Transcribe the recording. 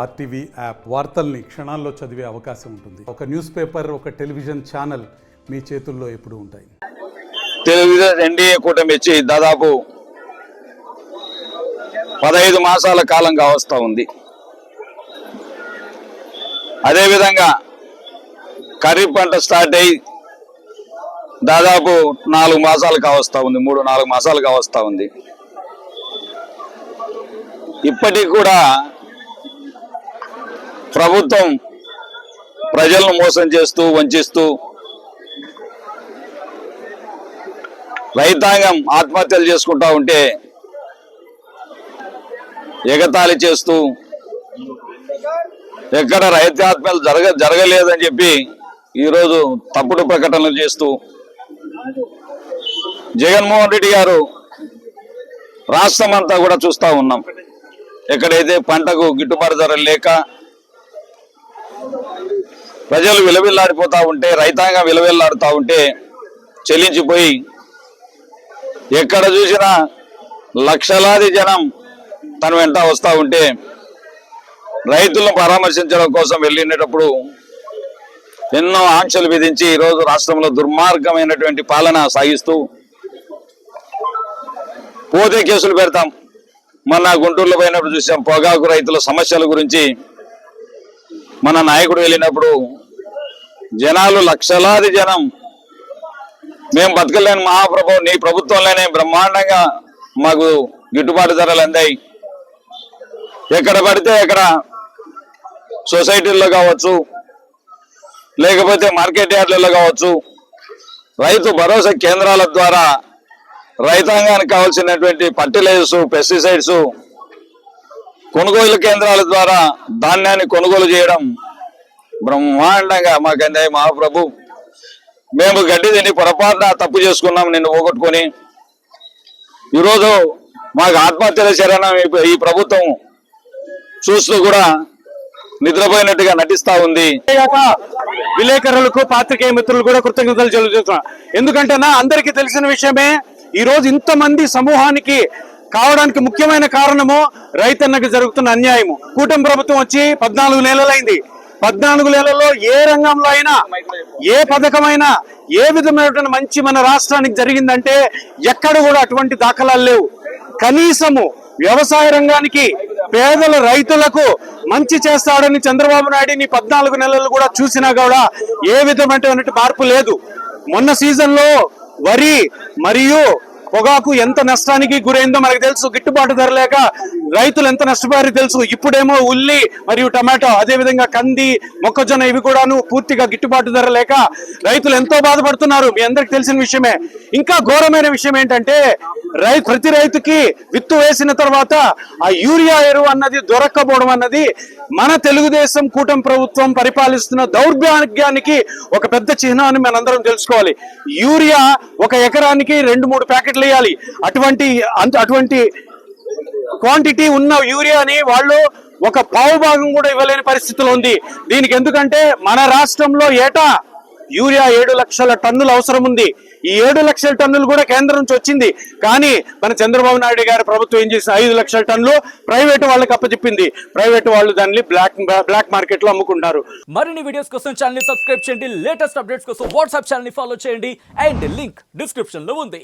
RTV app వార్తల్ని క్షణాల్లో చదివే అవకాశం ఉంటుంది. ఒక న్యూస్ పేపర్, ఒక టెలివిజన్ ఛానల్ మీ చేతుల్లో ఎప్పుడూ ఉంటాయి. తెలుగుదేశం ఎన్డీఏ కూటమి వచ్చి దాదాపు 15 మాసాల కాలంగా వస్తూ ఉంది. అదేవిధంగా ఖరీఫ్ పంట స్టార్ట్ అయ్యి దాదాపు 4 మాసాలు కావస్తా ఉంది, 3-4 మాసాలు కావస్తా ఉంది. ఇప్పటికి కూడా ప్రభుత్వం ప్రజలను మోసం చేస్తూ వంచిస్తూ రైతాంగం ఆత్మహత్యలు చేసుకుంటా ఉంటే ఎగతాళి చేస్తూ ఎక్కడ రైతాత్మలు జరగలేదని చెప్పి ఈరోజు తప్పుడు ప్రకటనలు చేస్తూ జగన్మోహన్ రెడ్డి గారు రాష్ట్రం అంతా కూడా చూస్తూ ఉన్నాం. ఎక్కడైతే పంటకు గిట్టుబాటు ధర లేక ప్రజలు విలవిల్లాడిపోతూ ఉంటే, రైతాంగం విలవిల్లాడుతూ ఉంటే చెల్లించిపోయి ఎక్కడ చూసినా లక్షలాది జనం తన వెంట వస్తూ ఉంటే రైతులను పరామర్శించడం కోసం వెళ్ళినప్పుడు ఎన్నో ఆంక్షలు విధించి ఈరోజు రాష్ట్రంలో దుర్మార్గమైనటువంటి పాలన సాగిస్తూ పోతే కేసులు పెడతాం. మొన్న గుంటూరులో పోయినప్పుడు చూసాం, పొగాకు రైతుల సమస్యల గురించి మన నాయకుడు వెళ్ళినప్పుడు జనాలు లక్షలాది జనం మేము బతకలేని మహాప్రభు నీ ప్రభుత్వంలోనే బ్రహ్మాండంగా మాకు గిట్టుబాటు ధరలు అందాయి, ఎక్కడ పడితే ఎక్కడ సొసైటీల్లో కావచ్చు, లేకపోతే మార్కెట్ యార్డ్లలో కావచ్చు, రైతు భరోసా కేంద్రాల ద్వారా రైతాంగానికి కావాల్సినటువంటి ఫర్టిలైజర్స్, పెస్టిసైడ్స్ కొనుగోలు కేంద్రాల ద్వారా ధాన్యాన్ని కొనుగోలు చేయడం బ్రహ్మాండంగా మాకు అందాయి మహాప్రభు. మేము గడ్డి తిని పొరపాటున తప్పు చేసుకున్నాం, నిన్ను పోగొట్టుకొని ఈరోజు మాకు ఆత్మహత్యల శరణం ఈ ప్రభుత్వం చూస్తూ కూడా నిద్రపోయినట్టుగా నటిస్తా ఉంది. విలేకరులకు, పాత్రికేయ మిత్రులు కూడా కృతజ్ఞతలు చెల్లిస్తున్నాం. ఎందుకంటే అందరికీ తెలిసిన విషయమే, ఈ రోజు ఇంతమంది సమూహానికి కావడానికి ముఖ్యమైన కారణము రైతన్నకు జరుగుతున్న అన్యాయము. కూటమి ప్రభుత్వం వచ్చి 14 నెలలైంది. 14 నెలల్లో ఏ రంగంలో అయినా, ఏ పథకమైనా, ఏ విధమైనటువంటి మంచి మన రాష్ట్రానికి జరిగిందంటే ఎక్కడ కూడా అటువంటి దాఖలాలు లేవు. కనీసము వ్యవసాయ రంగానికి, పేదల రైతులకు మంచి చేస్తాడని చంద్రబాబు నాయుడిని 14 నెలలు కూడా చూసినా కూడా ఏ విధమైనటువంటి మార్పు లేదు. మొన్న సీజన్ లో వరి మరియు పొగాకు ఎంత నష్టానికి గురైందో మనకు తెలుసు. గిట్టుబాటు ధర లేక రైతులు ఎంత నష్టపోయారో తెలుసు. ఇప్పుడేమో ఉల్లి మరియు టమాటో, అదేవిధంగా కంది, మొక్కజొన్న ఇవి కూడాను పూర్తిగా గిట్టుబాటు ధర లేక రైతులు ఎంతో బాధపడుతున్నారు. మీ అందరికి తెలిసిన విషయమే. ఇంకా ఘోరమైన విషయం ఏంటంటే ప్రతి రైతుకి విత్తు వేసిన తర్వాత ఆ యూరియా ఎరువు అన్నది దొరక్కపోవడం అన్నది మన తెలుగుదేశం కూటమి ప్రభుత్వం పరిపాలిస్తున్న దౌర్భాగ్యానికి ఒక పెద్ద చిహ్నం అని మనందరం తెలుసుకోవాలి. యూరియా ఒక ఎకరానికి 2-3 ప్యాకెట్లు వేయాలి. అటువంటి క్వాంటిటీ ఉన్న యూరియాని వాళ్ళు ఒక పావు భాగం కూడా ఇవ్వలేని పరిస్థితిలో ఉంది. దీనికి ఎందుకంటే మన రాష్ట్రంలో ఏటా యూరియా 7 లక్షల టన్నులు అవసరం ఉంది. ఈ 7 లక్షల టన్నులు కూడా కేంద్రం నుంచి వచ్చింది. కానీ మన చంద్రబాబు నాయుడు గారి ప్రభుత్వం ఏం చేసిన 5 లక్షల టన్నులు ప్రైవేట్ వాళ్ళకి అప్పచెప్పింది. ప్రైవేట్ వాళ్ళు దాన్ని బ్లాక్ మార్కెట్ లో అమ్ముకుంటారు. మరిన్ని వీడియోస్ కోసం ఛానల్ ని సబ్స్క్రైబ్ చేయండి. లేటెస్ట్ అప్డేట్స్ కోసం వాట్సాప్ ఛానల్ ని ఫాలో చేయండి. అండ్ లింక్ డిస్క్రిప్షన్ లో ఉంది.